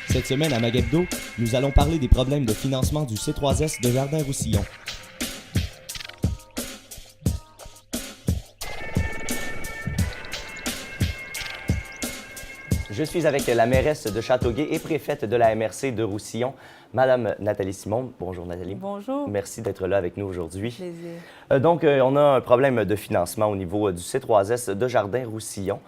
Cette semaine à Magabdo, nous allons parler des problèmes de financement du C3S de Jardin-Roussillon. Je suis avec la mairesse de Châteauguay et préfète de la MRC de Roussillon, Madame Nathalie Simon. Bonjour Nathalie. Bonjour. Merci d'être là avec nous aujourd'hui. Plaisir. On a un problème de financement au niveau du C3S de Jardin-Roussillon.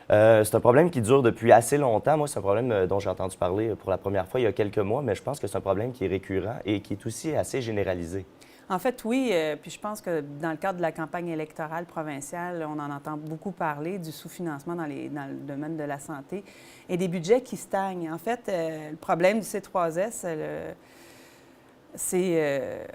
C'est un problème qui dure depuis assez longtemps. Moi, c'est un problème dont j'ai entendu parler pour la première fois il y a quelques mois, mais je pense que c'est un problème qui est récurrent et qui est aussi assez généralisé. En fait, oui, puis je pense que dans le cadre de la campagne électorale provinciale, on en entend beaucoup parler du sous-financement dans le domaine de la santé et des budgets qui stagnent. En fait, le problème du C3S, c'est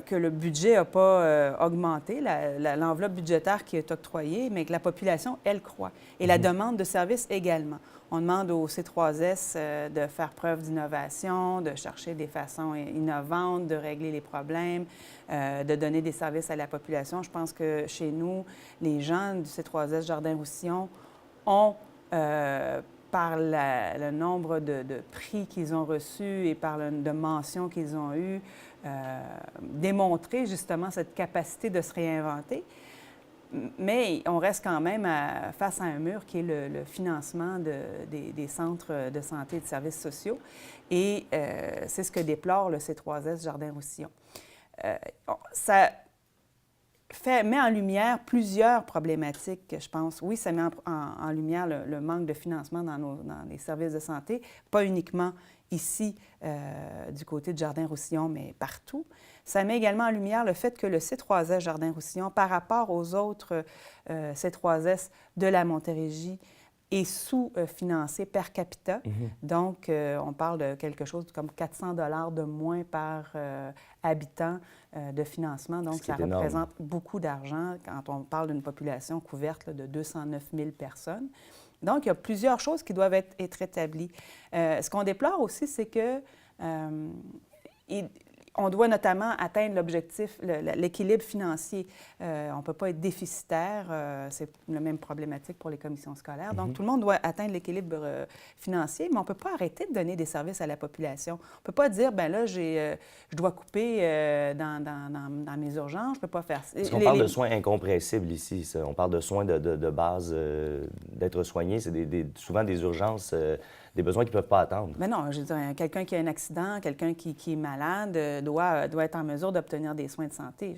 que le budget n'a pas augmenté, l'enveloppe budgétaire qui est octroyée, mais que la population, elle, croît. Et la demande de services également. On demande au C3S de faire preuve d'innovation, de chercher des façons innovantes, de régler les problèmes, de donner des services à la population. Je pense que chez nous, les gens du C3S Jardin-Roussillon ont, par le nombre de prix qu'ils ont reçus et par de mentions qu'ils ont eues, démontré justement cette capacité de se réinventer. Mais on reste quand même face à un mur qui est le financement des centres de santé et de services sociaux. Et c'est ce que déplore le C3S Jardin-Roussillon. Ça met en lumière plusieurs problématiques, je pense. Oui, ça met en lumière le manque de financement dans les services de santé, pas uniquement ici, du côté de Jardin-Roussillon, mais partout. Ça met également en lumière le fait que le C3S Jardin-Roussillon, par rapport aux autres C3S de la Montérégie, est sous-financé per capita. Donc, on parle de quelque chose comme 400 $ de moins par habitant de financement. Donc, ça représente beaucoup d'argent quand on parle d'une population couverte là, de 209 000 personnes. Donc, il y a plusieurs choses qui doivent être établies. Ce qu'on déplore aussi, c'est que on doit notamment atteindre l'objectif, l'équilibre financier. On ne peut pas être déficitaire. C'est la même problématique pour les commissions scolaires. Donc, tout le monde doit atteindre l'équilibre financier, mais on ne peut pas arrêter de donner des services à la population. On ne peut pas dire, bien là, je dois couper dans mes urgences, je ne peux pas faire ça. Parce qu'on parle de soins incompressibles ici. Ça. On parle de soins de base, d'être soigné. C'est souvent des urgences, des besoins qui ne peuvent pas attendre. Mais non, je veux dire, quelqu'un qui a un accident, quelqu'un qui est malade doit être en mesure d'obtenir des soins de santé.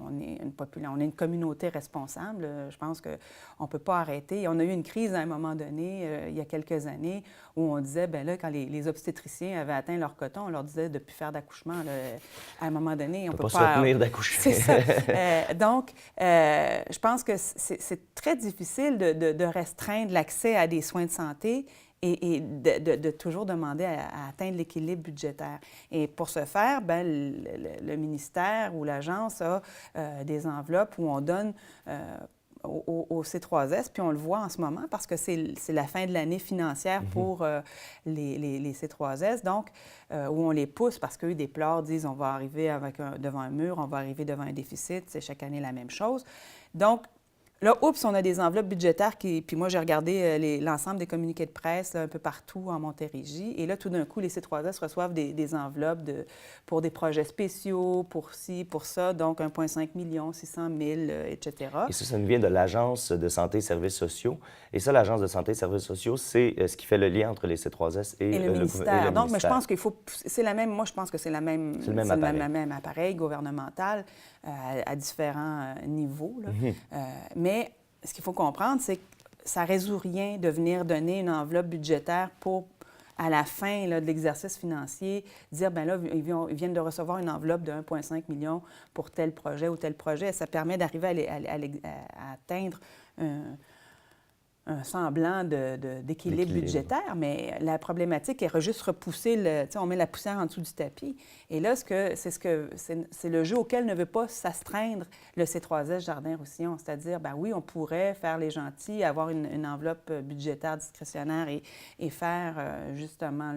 On est une communauté responsable. Je pense qu'on ne peut pas arrêter. On a eu une crise à un moment donné, il y a quelques années, où on disait, bien là, quand les obstétriciens avaient atteint leur quota, on leur disait de ne plus faire d'accouchement. À un moment donné, on ne peut pas se retenir d'accoucher. C'est ça. Donc, je pense que c'est très difficile de restreindre l'accès à des soins de santé et de toujours demander à atteindre l'équilibre budgétaire. Et pour ce faire, bien, le ministère ou l'agence a des enveloppes où on donne au C3S, puis on le voit en ce moment parce que c'est la fin de l'année financière pour les C3S, donc où on les pousse parce qu'eux déplorent, disent on va arriver devant un mur, on va arriver devant un déficit, c'est chaque année la même chose. Donc, là, on a des enveloppes budgétaires puis moi, j'ai regardé l'ensemble des communiqués de presse là, un peu partout en Montérégie. Et là, tout d'un coup, les C3S reçoivent des enveloppes pour des projets spéciaux, pour ci, pour ça, donc 1,5 million, 600 000, etc. Et ça nous vient de l'Agence de santé et services sociaux. Et ça, l'Agence de santé et services sociaux, c'est ce qui fait le lien entre les C3S et le ministère. Donc, mais je pense qu'il faut... C'est la même... Moi, je pense que c'est le même appareil gouvernemental à différents niveaux. Là. Mais ce qu'il faut comprendre, c'est que ça ne résout rien de venir donner une enveloppe budgétaire pour, à la fin là, de l'exercice financier, dire, bien là, ils viennent de recevoir une enveloppe de 1,5 million pour tel projet ou tel projet. Ça permet d'arriver à atteindre un semblant d'équilibre budgétaire, mais la problématique est juste repousser, on met la poussière en dessous du tapis. Et là, c'est le jeu auquel ne veut pas s'astreindre le C3S Jardin-Roussillon, c'est-à-dire, ben oui, on pourrait faire les gentils, avoir une enveloppe budgétaire discrétionnaire et faire justement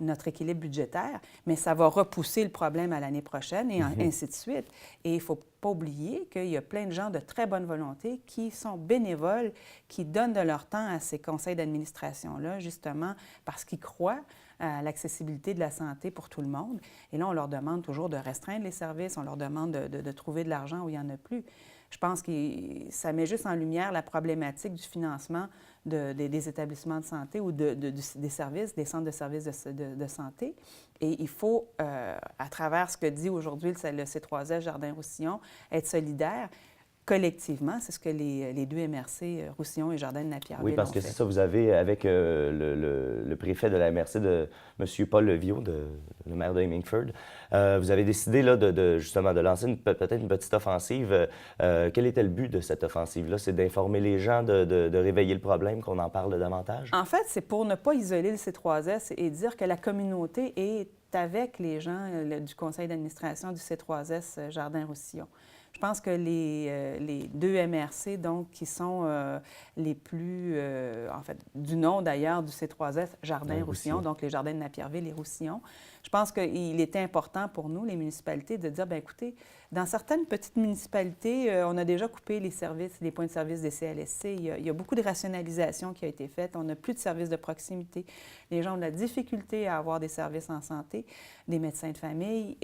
notre équilibre budgétaire, mais ça va repousser le problème à l'année prochaine et ainsi de suite. Et il ne faut pas oublier qu'il y a plein de gens de très bonne volonté qui sont bénévoles, qui donnent de leur temps à ces conseils d'administration-là, justement parce qu'ils croient à l'accessibilité de la santé pour tout le monde. Et là, on leur demande toujours de restreindre les services, on leur demande de trouver de l'argent où il n'y en a plus. Je pense que ça met juste en lumière la problématique du financement des établissements de santé ou des services, des centres de services de santé. Et il faut, à travers ce que dit aujourd'hui le C3S Jardin-Roussillon, être solidaire. Collectivement, c'est ce que les deux MRC, Roussillon et Jardin-de-Napierville, Oui, parce ont que fait. c'est ça, vous avez, avec le préfet de la MRC, M. Paul Leviot, le maire de Hemingford, vous avez décidé là, justement de lancer peut-être une petite offensive. Quel était le but de cette offensive-là? C'est d'informer les gens, de réveiller le problème, qu'on en parle davantage? En fait, c'est pour ne pas isoler le C3S et dire que la communauté est avec les gens du conseil d'administration du C3S Jardin-Roussillon. Je pense que les deux MRC, donc, qui sont les plus, en fait, du nom d'ailleurs du C3S, Jardin-Roussillon, donc les jardins de Napierville et Roussillon, je pense qu'il était important pour nous, les municipalités, de dire, bien écoutez, dans certaines petites municipalités, on a déjà coupé les services, les points de service des CLSC. Il y a beaucoup de rationalisation qui a été faite. On n'a plus de services de proximité. Les gens ont de la difficulté à avoir des services en santé, des médecins de famille.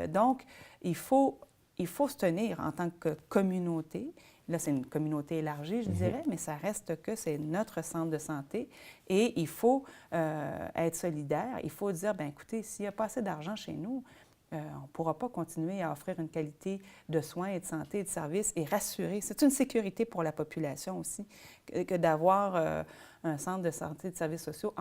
Donc, il faut se tenir en tant que communauté. Là, c'est une communauté élargie, je dirais, mais ça reste que c'est notre centre de santé et il faut être solidaire. Il faut dire, bien écoutez, s'il n'y a pas assez d'argent chez nous, on ne pourra pas continuer à offrir une qualité de soins et de santé et de services et rassurer. C'est une sécurité pour la population aussi que d'avoir un centre de santé et de services sociaux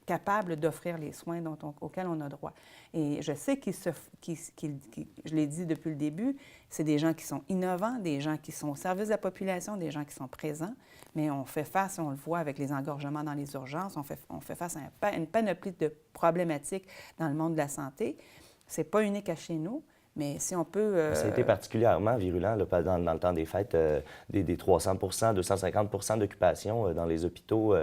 capable d'offrir les soins auxquels on a droit. Et je sais je l'ai dit depuis le début, c'est des gens qui sont innovants, des gens qui sont au service de la population, des gens qui sont présents, mais on fait face, on le voit avec les engorgements dans les urgences, on fait face à une panoplie de problématiques dans le monde de la santé. Ce n'est pas unique à chez nous, mais si on peut... Ça a été particulièrement virulent là, dans le temps des fêtes, des 300 250 d'occupation dans les hôpitaux.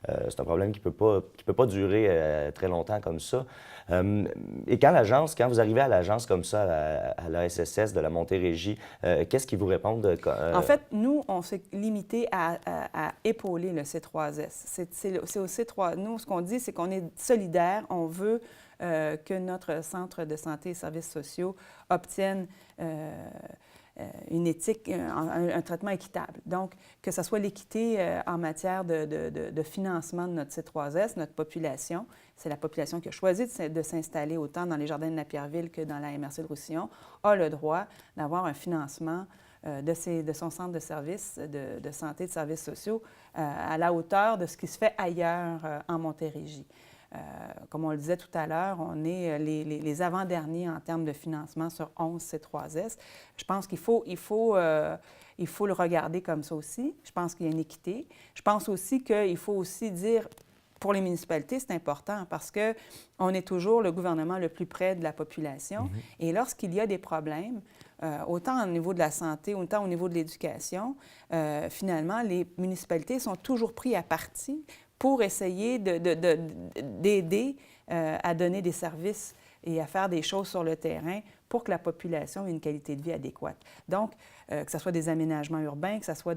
C'est un problème qui peut pas durer très longtemps comme ça. Et quand vous arrivez à l'agence comme ça, à la SSS de la Montérégie, qu'est-ce qu'ils vous répondent? En fait, nous, on s'est limité à épauler le C3S. C'est au C3. Nous, ce qu'on dit, c'est qu'on est solidaire, on veut que notre centre de santé et services sociaux obtienne une éthique, un traitement équitable. Donc, que ce soit l'équité en matière de financement de notre C3S, notre population, c'est la population qui a choisi de s'installer autant dans les jardins de Napierville que dans la MRC de Roussillon, a le droit d'avoir un financement de son centre de services de santé et de services sociaux à la hauteur de ce qui se fait ailleurs en Montérégie. Comme on le disait tout à l'heure, on est les avant-derniers en termes de financement sur 11 C3S. Je pense qu'il faut le regarder comme ça aussi. Je pense qu'il y a une équité. Je pense aussi qu'il faut aussi dire, pour les municipalités, c'est important parce qu'on est toujours le gouvernement le plus près de la population. Et lorsqu'il y a des problèmes, autant au niveau de la santé, autant au niveau de l'éducation, finalement, les municipalités sont toujours pris à partie pour essayer d'aider à donner des services et à faire des choses sur le terrain pour que la population ait une qualité de vie adéquate. Donc, que ce soit des aménagements urbains, que ce soit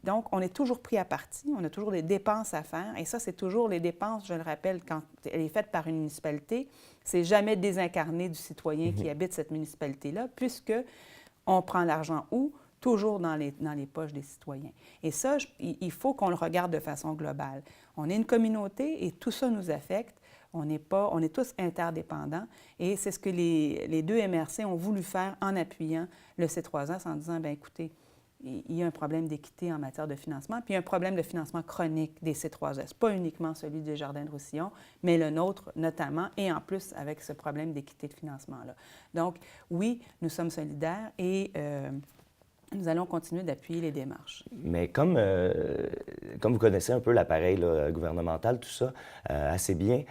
Donc, on est toujours pris à partie, on a toujours des dépenses à faire, et ça, c'est toujours les dépenses, je le rappelle, quand elle est faite par une municipalité, c'est jamais désincarné du citoyen qui habite cette municipalité-là, puisque on prend l'argent où? Toujours dans les poches des citoyens. Et ça, il faut qu'on le regarde de façon globale. On est une communauté et tout ça nous affecte. On est tous interdépendants et c'est ce que les deux MRC ont voulu faire en appuyant le C3S en disant, bien écoutez, il y a un problème d'équité en matière de financement, puis il y a un problème de financement chronique des C3S, pas uniquement celui des Jardins de Roussillon, mais le nôtre notamment, et en plus avec ce problème d'équité de financement-là. Donc, oui, nous sommes solidaires et nous allons continuer d'appuyer les démarches. Mais comme vous connaissez un peu l'appareil gouvernemental, tout ça, assez bien,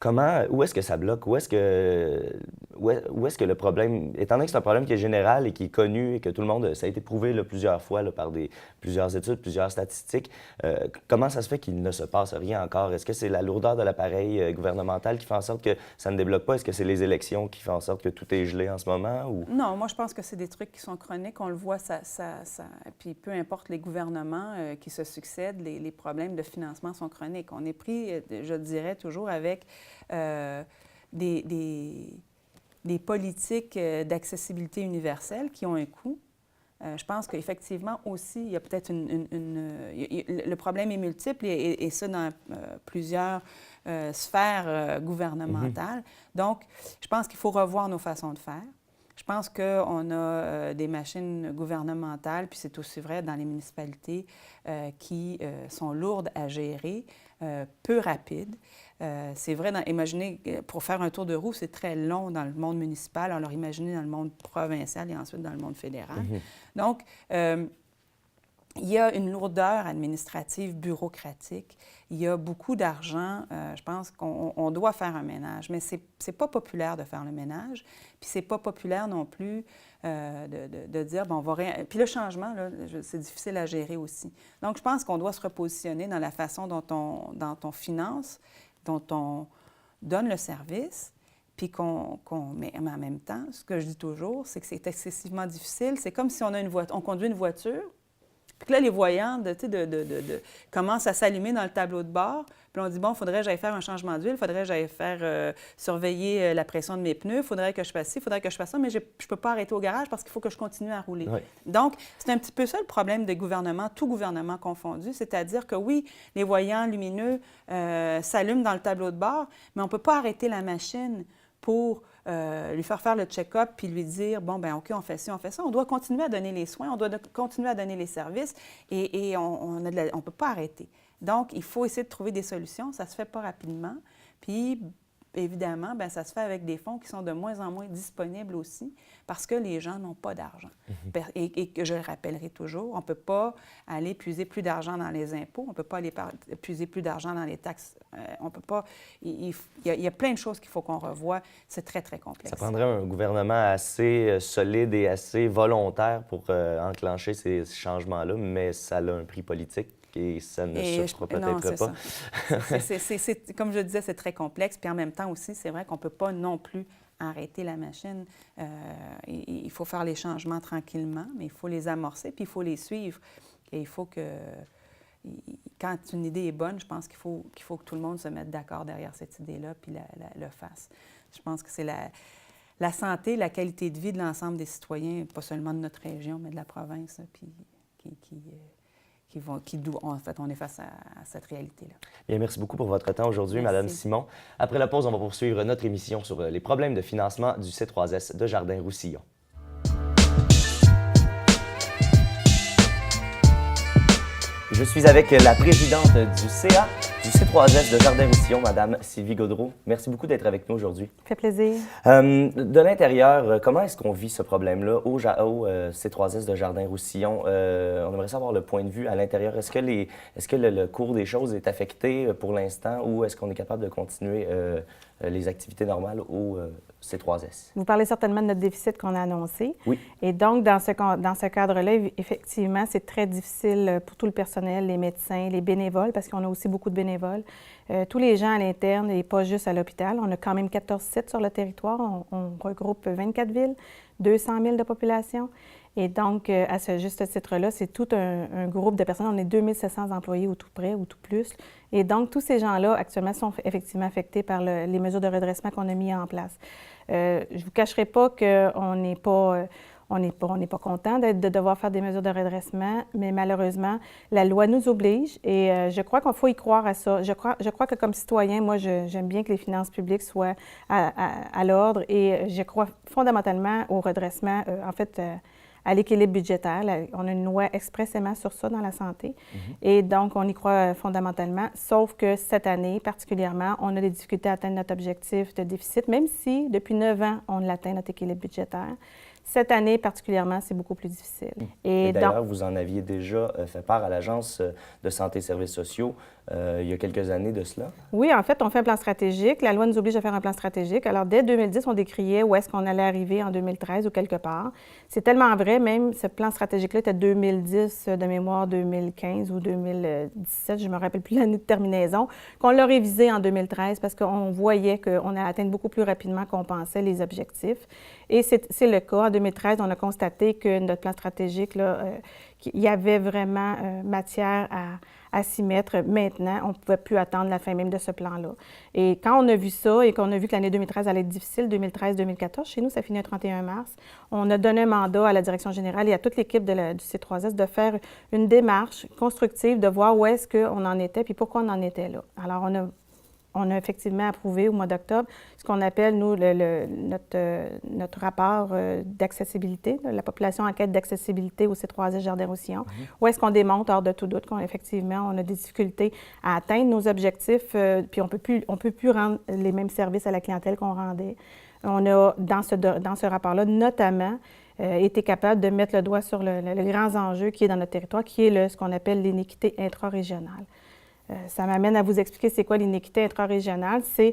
Où est-ce que ça bloque? Où est-ce que le problème, étant donné que c'est un problème qui est général et qui est connu et que tout le monde, ça a été prouvé là, plusieurs fois là, par plusieurs études, plusieurs statistiques, comment ça se fait qu'il ne se passe rien encore? Est-ce que c'est la lourdeur de l'appareil gouvernemental qui fait en sorte que ça ne débloque pas? Est-ce que c'est les élections qui font en sorte que tout est gelé en ce moment? Ou... Non, moi, je pense que c'est des trucs qui sont chroniques. On le voit, puis peu importe les gouvernements qui se succèdent, les problèmes de financement sont chroniques. On est pris, je dirais, toujours avec des politiques d'accessibilité universelle qui ont un coût. Je pense qu'effectivement aussi, il y a peut-être le problème est multiple et ça dans plusieurs sphères gouvernementales. Donc, je pense qu'il faut revoir nos façons de faire. Je pense qu'on a des machines gouvernementales, puis c'est aussi vrai dans les municipalités, qui sont lourdes à gérer, peu rapides. C'est vrai, imaginez, pour faire un tour de roue, c'est très long dans le monde municipal. Alors, imaginez dans le monde provincial et ensuite dans le monde fédéral. Donc, il y a une lourdeur administrative, bureaucratique. Il y a beaucoup d'argent. Je pense qu'on doit faire un ménage, mais c'est pas populaire de faire le ménage. Puis c'est pas populaire non plus de dire, bon, on va... Puis le changement, là, c'est difficile à gérer aussi. Donc, je pense qu'on doit se repositionner dans la façon dont on finance, dont on donne le service, puis mais en même temps, ce que je dis toujours, c'est que c'est excessivement difficile. C'est comme si on conduit une voiture, puis là, les voyants commencent à s'allumer dans le tableau de bord. Puis on dit, bon, il faudrait que j'aille faire un changement d'huile, il faudrait que j'aille faire surveiller la pression de mes pneus, il faudrait que je fasse ci, il faudrait que je fasse ça, mais je ne peux pas arrêter au garage parce qu'il faut que je continue à rouler. Oui. Donc, c'est un petit peu ça le problème des gouvernements, tout gouvernement confondu, c'est-à-dire que oui, les voyants lumineux s'allument dans le tableau de bord, mais on ne peut pas arrêter la machine pour lui faire le check-up puis lui dire, bon, bien, OK, on fait ci, on fait ça. On doit continuer à donner les soins, on doit continuer à donner les services et on ne peut pas arrêter. Donc, il faut essayer de trouver des solutions. Ça ne se fait pas rapidement. Puis, évidemment, bien, ça se fait avec des fonds qui sont de moins en moins disponibles aussi parce que les gens n'ont pas d'argent. Et que je le rappellerai toujours, on ne peut pas aller puiser plus d'argent dans les impôts, on ne peut pas aller puiser plus d'argent dans les taxes. On ne peut pas... Il y a plein de choses qu'il faut qu'on revoie. C'est très, très complexe. Ça prendrait un gouvernement assez solide et assez volontaire pour enclencher ces changements-là, mais ça a un prix politique. Et ça ne se fera peut-être pas. Comme je disais, c'est très complexe. Puis en même temps aussi, c'est vrai qu'on ne peut pas non plus arrêter la machine. Il faut faire les changements tranquillement, mais il faut les amorcer, puis il faut les suivre. Et il faut que... Quand une idée est bonne, je pense qu'il faut que tout le monde se mette d'accord derrière cette idée-là, puis le fasse. Je pense que c'est la santé, la qualité de vie de l'ensemble des citoyens, pas seulement de notre région, mais de la province, puis en fait, on est face à cette réalité-là. Bien, merci beaucoup pour votre temps aujourd'hui, Mme Simon. Après la pause, on va poursuivre notre émission sur les problèmes de financement du C3S de Jardin-Roussillon. Je suis avec la présidente du CA, du C3S de Jardin-Roussillon, Mme Sylvie Gaudreault. Merci beaucoup d'être avec nous aujourd'hui. Ça fait plaisir. De l'intérieur, comment est-ce qu'on vit ce problème-là au C3S de Jardin-Roussillon? On aimerait savoir le point de vue à l'intérieur. Est-ce que le cours des choses est affecté pour l'instant ou est-ce qu'on est capable de continuer les activités normales au C3S? Vous parlez certainement de notre déficit qu'on a annoncé. Oui. Et donc, dans ce cadre-là, effectivement, c'est très difficile pour tout le personnel, les médecins, les bénévoles, parce qu'on a aussi beaucoup de bénévoles. Tous les gens à l'interne et pas juste à l'hôpital. On a quand même 14 sites sur le territoire. On regroupe 24 villes, 200 000 de population. Et donc, à ce juste titre-là, c'est tout un groupe de personnes. On est 2700 employés ou tout près ou tout plus. Et donc, tous ces gens-là, actuellement, sont effectivement affectés par les mesures de redressement qu'on a mis en place. Je ne vous cacherai pas qu'on n'est pas... On n'est pas content de devoir faire des mesures de redressement, mais malheureusement, la loi nous oblige et je crois qu'il faut y croire à ça. Je crois que comme citoyen, moi, j'aime bien que les finances publiques soient à l'ordre et je crois fondamentalement au redressement, à l'équilibre budgétaire. On a une loi expressément sur ça dans la santé et donc on y croit fondamentalement, sauf que cette année, particulièrement, on a des difficultés à atteindre notre objectif de déficit, même si depuis 9 ans, on l'atteint, notre équilibre budgétaire. Cette année, particulièrement, c'est beaucoup plus difficile. Et d'ailleurs, vous en aviez déjà fait part à l'Agence de santé et services sociaux il y a quelques années de cela? Oui, en fait, on fait un plan stratégique. La loi nous oblige à faire un plan stratégique. Alors, dès 2010, on décriait où est-ce qu'on allait arriver en 2013 ou quelque part. C'est tellement vrai, même ce plan stratégique-là était 2010 de mémoire, 2015 ou 2017, je ne me rappelle plus l'année de terminaison, qu'on l'a révisé en 2013 parce qu'on voyait qu'on allait atteindre beaucoup plus rapidement qu'on pensait les objectifs. Et c'est le cas. En 2013, on a constaté que notre plan stratégique, là, qu'il y avait vraiment matière à s'y mettre. Maintenant, on ne pouvait plus attendre la fin même de ce plan-là. Et quand on a vu ça et qu'on a vu que l'année 2013 allait être difficile, 2013-2014, chez nous, ça finit le 31 mars, on a donné un mandat à la direction générale et à toute l'équipe du C3S de faire une démarche constructive, de voir où est-ce qu'on en était puis pourquoi on en était là. Alors, on a effectivement approuvé au mois d'octobre ce qu'on appelle, nous, notre rapport d'accessibilité, la population en quête d'accessibilité au C3S Jardin-Roussillon, où est-ce qu'on démontre, hors de tout doute, qu'effectivement, on a des difficultés à atteindre nos objectifs, puis on peut plus rendre les mêmes services à la clientèle qu'on rendait. On a, dans ce rapport-là, notamment, été capable de mettre le doigt sur le grand enjeu qui est dans notre territoire, qui est ce qu'on appelle l'inéquité intra-régionale. Ça m'amène à vous expliquer c'est quoi l'inéquité intra-régionale. C'est,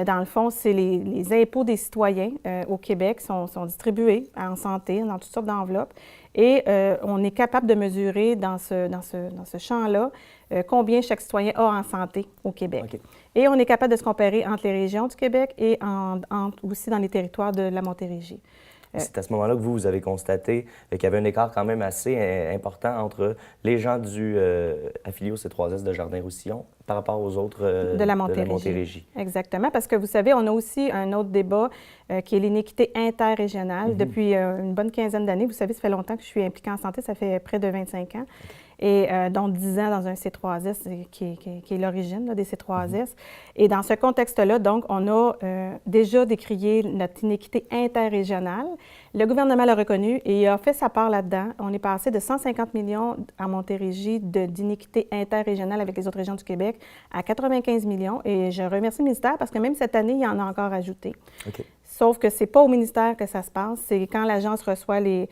dans le fond, c'est les impôts des citoyens au Québec sont distribués en santé, dans toutes sortes d'enveloppes. Et on est capable de mesurer dans ce champ-là combien chaque citoyen a en santé au Québec. Okay. Et on est capable de se comparer entre les régions du Québec et aussi dans les territoires de la Montérégie. C'est à ce moment-là que vous avez constaté qu'il y avait un écart quand même assez important entre les gens affiliés au C3S de Jardin-Roussillon par rapport aux autres de la Montérégie. Exactement, parce que vous savez, on a aussi un autre débat qui est l'inéquité interrégionale. Depuis une bonne quinzaine d'années. Vous savez, ça fait longtemps que je suis impliquée en santé, ça fait près de 25 ans. Et dont 10 ans dans un C3S qui est l'origine là, des C3S. Et dans ce contexte-là, donc, on a déjà décrié notre inéquité interrégionale. Le gouvernement l'a reconnu et a fait sa part là-dedans. On est passé de 150 millions à Montérégie d'inéquité interrégionale avec les autres régions du Québec à 95 millions. Et je remercie le ministère parce que même cette année, il y en a encore ajouté. Okay. Sauf que ce n'est pas au ministère que ça se passe. C'est quand l'agence reçoit les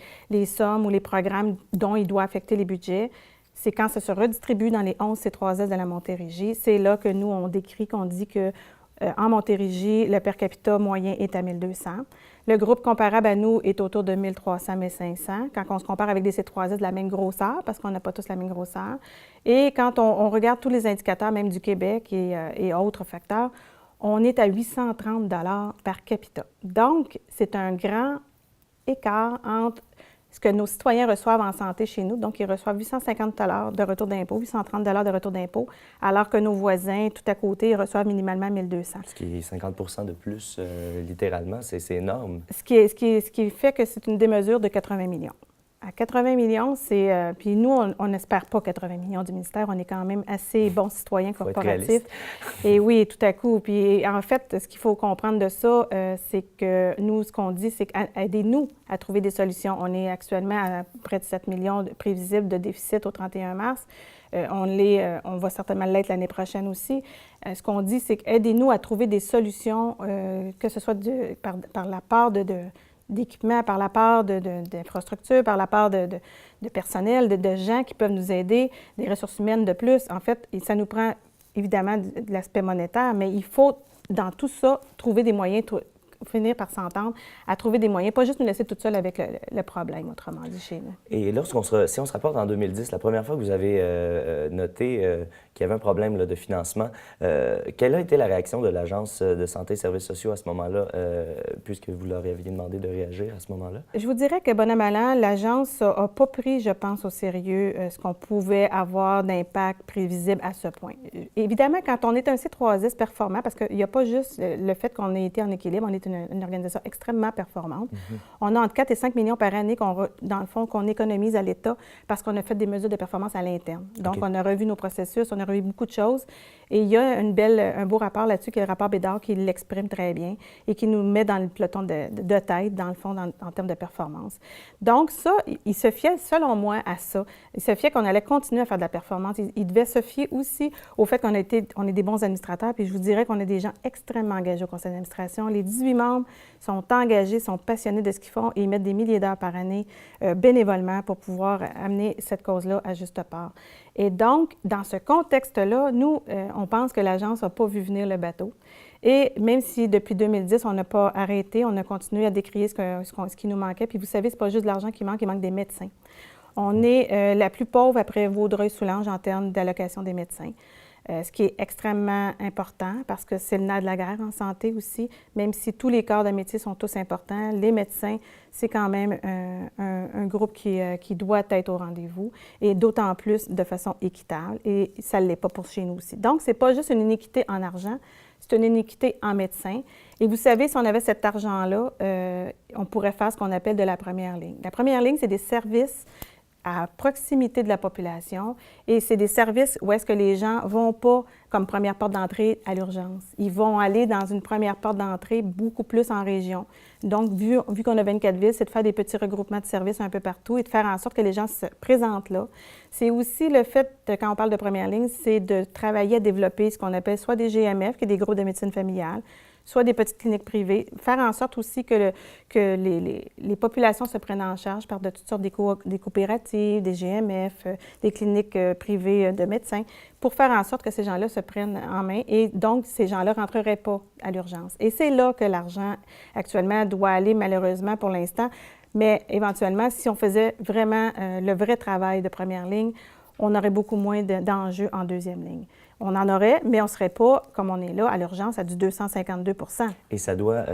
sommes ou les programmes dont il doit affecter les budgets. C'est quand ça se redistribue dans les 11 C3S de la Montérégie. C'est là que nous, on décrit, qu'on dit qu'en Montérégie, le per capita moyen est à 1 200. Le groupe comparable à nous est autour de 1 300, 1 500, quand on se compare avec des C3S de la même grosseur, parce qu'on n'a pas tous la même grosseur. Et quand on regarde tous les indicateurs, même du Québec et autres facteurs, on est à 830 $ par capita. Donc, c'est un grand écart entre ce que nos citoyens reçoivent en santé chez nous. Donc, ils reçoivent 850 $ de retour d'impôt, 830 $ de retour d'impôt, alors que nos voisins, tout à côté, ils reçoivent minimalement 1 200. Ce qui est 50 % de plus, littéralement, c'est énorme. Ce qui fait que c'est une démesure de 80 millions. À 80 millions, c'est... puis nous, on n'espère pas 80 millions du ministère. On est quand même assez bons citoyens corporatifs. Et oui, tout à coup. Puis en fait, ce qu'il faut comprendre de ça, c'est que nous, ce qu'on dit, c'est aidez-nous à trouver des solutions. On est actuellement à près de 7 millions prévisibles de déficit au 31 mars. On va certainement l'être l'année prochaine aussi. Ce qu'on dit, c'est aidez-nous à trouver des solutions, que ce soit par la part d'équipements, par la part d'infrastructures, par la part de personnel, de gens qui peuvent nous aider, des ressources humaines de plus. En fait, ça nous prend évidemment de l'aspect monétaire, mais il faut, dans tout ça, trouver des moyens, finir par s'entendre, à trouver des moyens, pas juste nous laisser tout seul avec le problème, autrement dit, chez nous. Et si on se rapporte en 2010, la première fois que vous avez noté qu'il y avait un problème là, de financement, quelle a été la réaction de l'Agence de santé et services sociaux à ce moment-là, puisque vous leur aviez demandé de réagir à ce moment-là? Je vous dirais que, bon an, mal an, l'Agence n'a pas pris, je pense, au sérieux ce qu'on pouvait avoir d'impact prévisible à ce point. Évidemment, quand on est un C3S performant, parce qu'il n'y a pas juste le fait qu'on ait été en équilibre, on est une organisation extrêmement performante. On a entre 4 et 5 millions par année dans le fond, qu'on économise à l'État parce qu'on a fait des mesures de performance à l'interne. Donc, on a revu nos processus, on a revu beaucoup de choses. Et il y a un beau rapport là-dessus, qui est le rapport Bédard, qui l'exprime très bien et qui nous met dans le peloton de tête, dans le fond, en termes de performance. Donc, ça, il se fiait, selon moi, à ça. Il se fiait qu'on allait continuer à faire de la performance. Il devait se fier aussi au fait qu'on est des bons administrateurs. Puis je vous dirais qu'on est des gens extrêmement engagés au conseil d'administration. Les 18 membres sont engagés, sont passionnés de ce qu'ils font et ils mettent des milliers d'heures par année bénévolement pour pouvoir amener cette cause-là à juste part. Et donc, dans ce contexte-là, nous, on pense que l'Agence n'a pas vu venir le bateau. Et même si depuis 2010, on n'a pas arrêté, on a continué à décrier ce qui nous manquait. Puis vous savez, ce n'est pas juste de l'argent qui manque, il manque des médecins. On est la plus pauvre après Vaudreuil-Soulanges en termes d'allocation des médecins. Ce qui est extrêmement important parce que c'est le nerf de la guerre en santé aussi. Même si tous les corps de métier sont tous importants, les médecins, c'est quand même un groupe qui doit être au rendez-vous et d'autant plus de façon équitable. Et ça ne l'est pas pour chez nous aussi. Donc, ce n'est pas juste une inéquité en argent, c'est une inéquité en médecins. Et vous savez, si on avait cet argent-là, on pourrait faire ce qu'on appelle de la première ligne. La première ligne, c'est des services à proximité de la population et c'est des services où est-ce que les gens ne vont pas comme première porte d'entrée à l'urgence. Ils vont aller dans une première porte d'entrée beaucoup plus en région. Donc, vu qu'on a 24 villes, c'est de faire des petits regroupements de services un peu partout et de faire en sorte que les gens se présentent là. C'est aussi le fait, quand on parle de première ligne, c'est de travailler à développer ce qu'on appelle soit des GMF, qui est des groupes de médecine familiale, soit des petites cliniques privées, faire en sorte aussi que les populations se prennent en charge par de toutes sortes des coopératives, des GMF, des cliniques privées de médecins, pour faire en sorte que ces gens-là se prennent en main et donc ces gens-là ne rentreraient pas à l'urgence. Et c'est là que l'argent actuellement doit aller malheureusement pour l'instant, mais éventuellement, si on faisait vraiment le vrai travail de première ligne, on aurait beaucoup moins d'enjeux en deuxième ligne. On en aurait, mais on ne serait pas, comme on est là, à l'urgence, à du 252 %. Et ça doit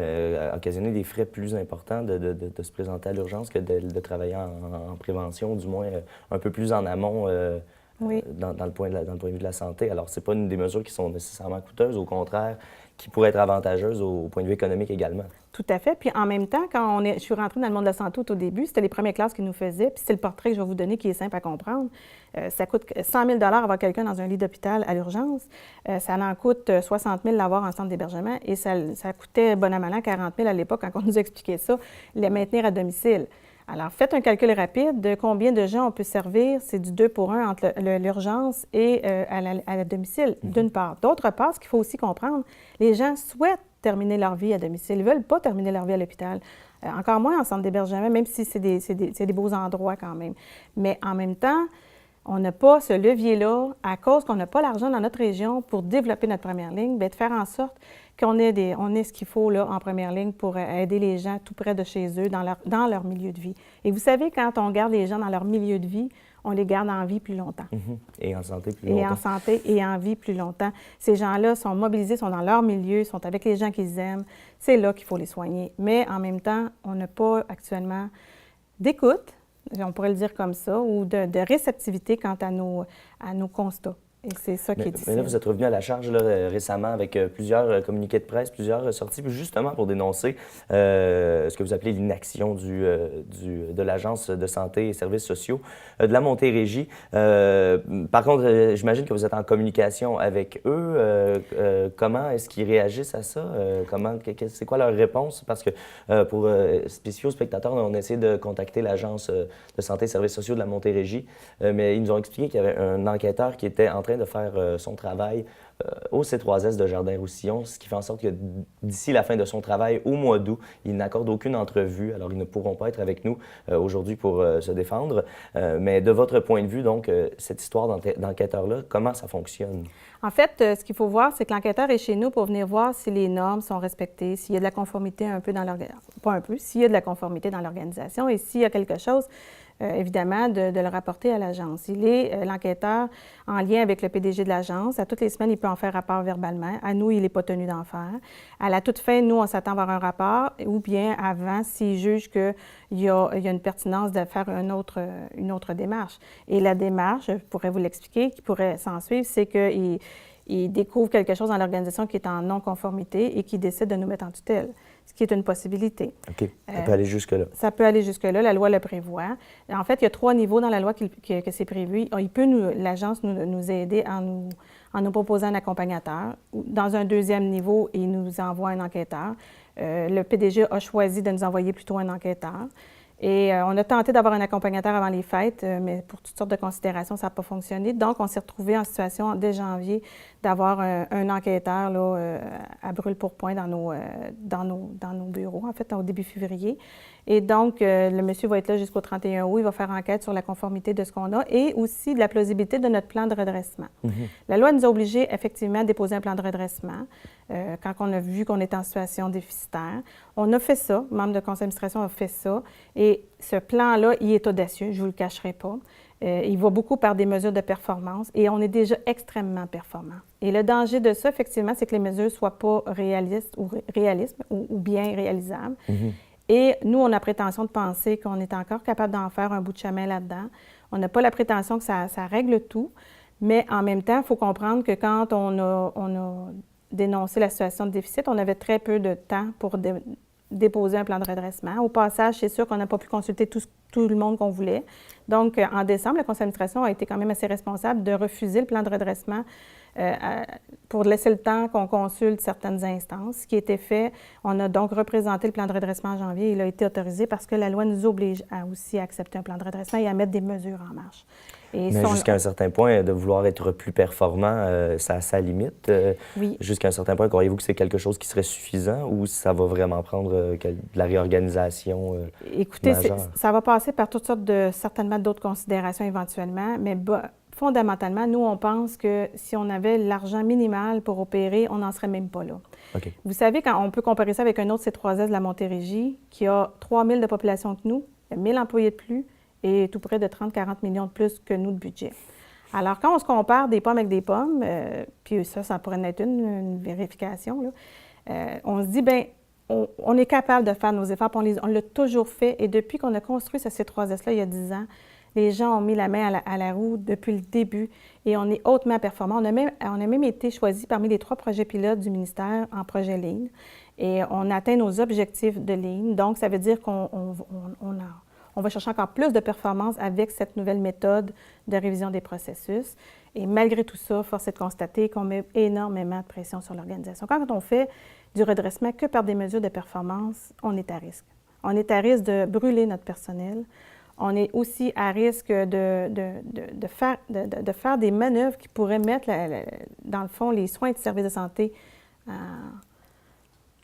occasionner des frais plus importants de se présenter à l'urgence que de travailler en prévention, du moins un peu plus en amont oui. dans le point de vue de la santé. Alors, ce n'est pas une des mesures qui sont nécessairement coûteuses, au contraire, qui pourraient être avantageuses au point de vue économique également. Tout à fait. Puis en même temps, quand je suis rentrée dans le monde de la santé au début, c'était les premières classes qu'ils nous faisaient. Puis c'est le portrait que je vais vous donner qui est simple à comprendre. Ça coûte 100 000 avoir quelqu'un dans un lit d'hôpital à l'urgence. Ça en coûte 60 000 l'avoir en centre d'hébergement. Et ça coûtait bon an mal an 40 000 à l'époque quand on nous expliquait ça, les maintenir à domicile. Alors, faites un calcul rapide de combien de gens on peut servir. C'est du 2 pour 1 entre l'urgence et à domicile, d'une part. D'autre part, ce qu'il faut aussi comprendre, les gens souhaitent terminer leur vie à domicile. Ils ne veulent pas terminer leur vie à l'hôpital. Encore moins en centre d'hébergement, même si c'est des beaux endroits quand même. Mais en même temps, on n'a pas ce levier-là à cause qu'on n'a pas l'argent dans notre région pour développer notre première ligne, bien, de faire en sorte qu'on ait ce qu'il faut là, en première ligne pour aider les gens tout près de chez eux, dans leur milieu de vie. Et vous savez, quand on garde les gens dans leur milieu de vie, on les garde en vie plus longtemps. Et en santé plus longtemps. Et en santé et en vie plus longtemps. Ces gens-là sont mobilisés, sont dans leur milieu, sont avec les gens qu'ils aiment. C'est là qu'il faut les soigner. Mais en même temps, on n'a pas actuellement d'écoute, on pourrait le dire comme ça, ou de réceptivité quant à nos constats. Et c'est ça qui est difficile. Mais là, vous êtes revenu à la charge là, récemment avec plusieurs communiqués de presse, plusieurs sorties, justement pour dénoncer ce que vous appelez l'inaction de l'Agence de santé et services sociaux de la Montérégie. Par contre, j'imagine que vous êtes en communication avec eux. Comment est-ce qu'ils réagissent à ça? C'est quoi leur réponse? Parce que pour spécifier aux spectateurs, on a essayé de contacter l'Agence de santé et services sociaux de la Montérégie, mais ils nous ont expliqué qu'il y avait un enquêteur qui était en train de faire son travail au C3S de Jardin-Roussillon, ce qui fait en sorte que d'ici la fin de son travail, au mois d'août, il n'accorde aucune entrevue. Alors, ils ne pourront pas être avec nous aujourd'hui pour se défendre. Mais de votre point de vue, donc, cette histoire d'enquêteur-là, comment ça fonctionne? En fait, ce qu'il faut voir, c'est que l'enquêteur est chez nous pour venir voir si les normes sont respectées, s'il y a de la conformité un peu dans l'organisation, pas un peu, s'il y a de la conformité dans l'organisation et s'il y a quelque chose, évidemment, de le rapporter à l'agence. Il est l'enquêteur en lien avec le PDG de l'agence. À toutes les semaines, il peut en faire rapport verbalement. À nous, il n'est pas tenu d'en faire. À la toute fin, nous, on s'attend à avoir un rapport ou bien avant, s'il juge qu'il y a une pertinence de faire une autre démarche. Et la démarche, je pourrais vous l'expliquer, qui pourrait s'en suivre, c'est qu'il découvre quelque chose dans l'organisation qui est en non-conformité et qui décide de nous mettre en tutelle, ce qui est une possibilité. OK. Ça peut aller jusque-là. Ça peut aller jusque-là. La loi le prévoit. En fait, il y a 3 niveaux dans la loi que c'est prévu. Il peut l'agence nous aider en nous proposant un accompagnateur. Dans un deuxième niveau, il nous envoie un enquêteur. Le PDG a choisi de nous envoyer plutôt un enquêteur. Et on a tenté d'avoir un accompagnateur avant les fêtes, mais pour toutes sortes de considérations, ça n'a pas fonctionné. Donc, on s'est retrouvés en situation, dès janvier, d'avoir un enquêteur là, à brûle-pourpoint dans nos bureaux, en fait, au début février. Et donc, le monsieur va être là jusqu'au 31 août. Il va faire enquête sur la conformité de ce qu'on a et aussi de la plausibilité de notre plan de redressement. La loi nous a obligés, effectivement, à déposer un plan de redressement quand on a vu qu'on était en situation déficitaire. On a fait ça, le membre de conseil d'administration a fait ça. Et ce plan-là, il est audacieux, je ne vous le cacherai pas. Il va beaucoup par des mesures de performance et on est déjà extrêmement performant. Et le danger de ça, effectivement, c'est que les mesures ne soient pas réalistes ou bien réalisables. Et nous, on a prétention de penser qu'on est encore capable d'en faire un bout de chemin là-dedans. On n'a pas la prétention que ça règle tout, mais en même temps, il faut comprendre que quand on a dénoncé la situation de déficit, on avait très peu de temps pour déposer un plan de redressement. Au passage, c'est sûr qu'on n'a pas pu consulter tout le monde qu'on voulait. Donc, en décembre, le conseil d'administration a été quand même assez responsable de refuser le plan de redressement pour laisser le temps qu'on consulte certaines instances. Ce qui a été fait, on a donc représenté le plan de redressement en janvier. Il a été autorisé parce que la loi nous oblige à aussi accepter un plan de redressement et à mettre des mesures en marche. Et mais jusqu'à un certain point, de vouloir être plus performant, ça a sa limite. Oui. Jusqu'à un certain point, croyez-vous que c'est quelque chose qui serait suffisant ou ça va vraiment prendre de la réorganisation Écoutez, majeure? Ça va passer par toutes sortes certainement d'autres considérations éventuellement, mais fondamentalement, nous, on pense que si on avait l'argent minimal pour opérer, on n'en serait même pas là. Okay. Vous savez, quand on peut comparer ça avec un autre C3S de la Montérégie, qui a 3 000 de population que nous, il y a 1 000 employés de plus et tout près de 30-40 millions de plus que nous de budget. Alors, quand on se compare des pommes avec des pommes, puis ça pourrait être une vérification, là, on se dit, bien, on est capable de faire nos efforts, puis on l'a toujours fait. Et depuis qu'on a construit ce C3S-là il y a 10 ans, les gens ont mis la main à la roue depuis le début et on est hautement performant. On a même été choisi parmi les 3 projets pilotes du ministère en projet Lean et on atteint nos objectifs de Lean. Donc, ça veut dire qu'on va chercher encore plus de performance avec cette nouvelle méthode de révision des processus. Et malgré tout ça, force est de constater qu'on met énormément de pression sur l'organisation. Quand on fait du redressement que par des mesures de performance, on est à risque. On est à risque de brûler notre personnel. On est aussi à risque de faire des manœuvres qui pourraient mettre, dans le fond, les soins de services de santé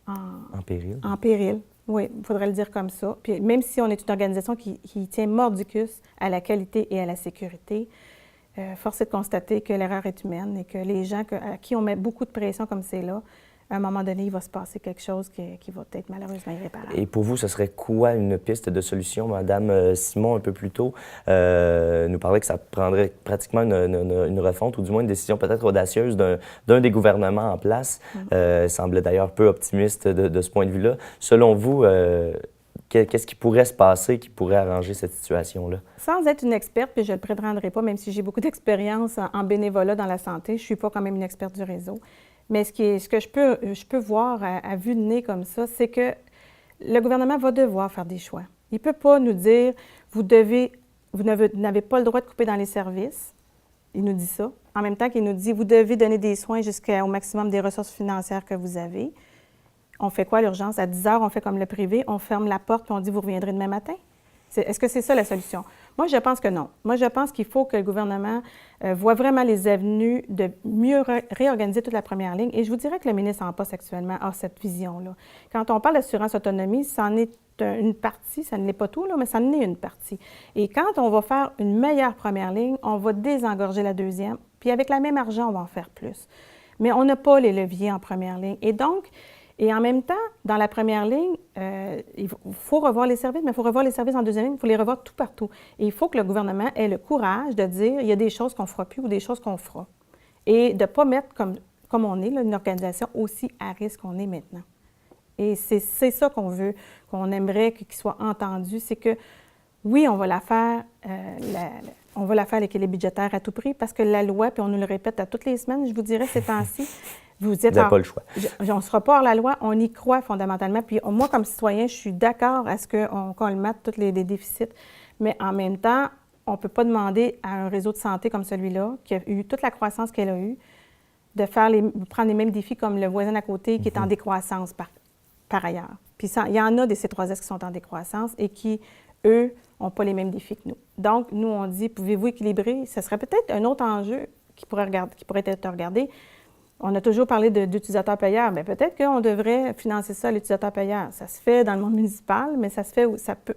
en péril. En péril, oui, il faudrait le dire comme ça. Puis même si on est une organisation qui tient mordicus à la qualité et à la sécurité, force est de constater que l'erreur est humaine et que les gens à qui on met beaucoup de pression comme c'est là, à un moment donné, il va se passer quelque chose qui va être malheureusement irréparable. Et pour vous, ce serait quoi une piste de solution? Madame Simon, un peu plus tôt, nous parlait que ça prendrait pratiquement une refonte ou du moins une décision peut-être audacieuse d'un des gouvernements en place. Semblait d'ailleurs peu optimiste de ce point de vue-là. Selon vous, qu'est-ce qui pourrait se passer, qui pourrait arranger cette situation-là? Sans être une experte, puis je ne le prétendrai pas, même si j'ai beaucoup d'expérience en bénévolat dans la santé, je ne suis pas quand même une experte du réseau. Mais ce que je peux voir à vue de nez comme ça, c'est que le gouvernement va devoir faire des choix. Il ne peut pas nous dire vous n'avez pas le droit de couper dans les services. Il nous dit ça. En même temps qu'il nous dit vous devez donner des soins jusqu'au maximum des ressources financières que vous avez. On fait quoi à l'urgence? À 10 heures, on fait comme le privé, on ferme la porte puis on dit vous reviendrez demain matin? Est-ce que c'est ça la solution? Moi, je pense que non. Moi, je pense qu'il faut que le gouvernement voit vraiment les avenues de mieux réorganiser toute la première ligne. Et je vous dirais que le ministre en poste actuellement a cette vision-là. Quand on parle d'assurance autonomie, c'en est une partie, ça ne l'est pas tout, là, mais ça en est une partie. Et quand on va faire une meilleure première ligne, on va désengorger la deuxième, puis avec la même argent, on va en faire plus. Mais on n'a pas les leviers en première ligne. Et en même temps, dans la première ligne, il faut revoir les services, mais il faut revoir les services en deuxième ligne, il faut les revoir tout partout. Et il faut que le gouvernement ait le courage de dire il y a des choses qu'on ne fera plus ou des choses qu'on fera. Et de ne pas mettre, comme on est, là, une organisation aussi à risque qu'on est maintenant. Et c'est ça qu'on veut, qu'on aimerait qu'il soit entendu, c'est que oui, on va la faire, l'équilibre budgétaire à tout prix, parce que la loi, puis on nous le répète à toutes les semaines, je vous dirais ces temps-ci, vous n'avez pas le choix. On ne sera pas hors la loi, on y croit fondamentalement. Puis moi, comme citoyen, je suis d'accord à ce qu'on colmate tous les déficits. Mais en même temps, on ne peut pas demander à un réseau de santé comme celui-là, qui a eu toute la croissance qu'elle a eue, de prendre les mêmes défis comme le voisin à côté qui est en décroissance par ailleurs. Puis il y en a des C3S qui sont en décroissance et qui, eux n'ont pas les mêmes défis que nous. Donc, nous, on dit, pouvez-vous équilibrer? Ce serait peut-être un autre enjeu qui pourrait être regardé. On a toujours parlé d'utilisateurs payeurs. Bien, peut-être qu'on devrait financer ça à l'utilisateur payeur. Ça se fait dans le monde municipal, mais ça se fait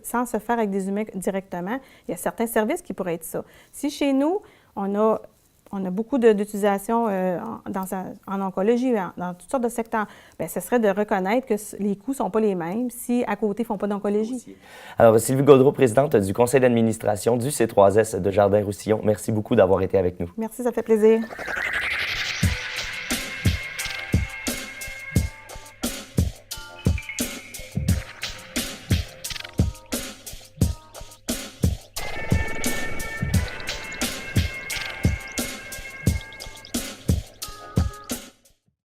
sans se faire avec des humains directement. Il y a certains services qui pourraient être ça. Si chez nous, on a beaucoup d'utilisation en oncologie, dans toutes sortes de secteurs, bien, ce serait de reconnaître que les coûts ne sont pas les mêmes si à côté, ils ne font pas d'oncologie. Alors, Sylvie Gaudreault, présidente du conseil d'administration du C3S de Jardin-Roussillon, merci beaucoup d'avoir été avec nous. Merci, ça fait plaisir.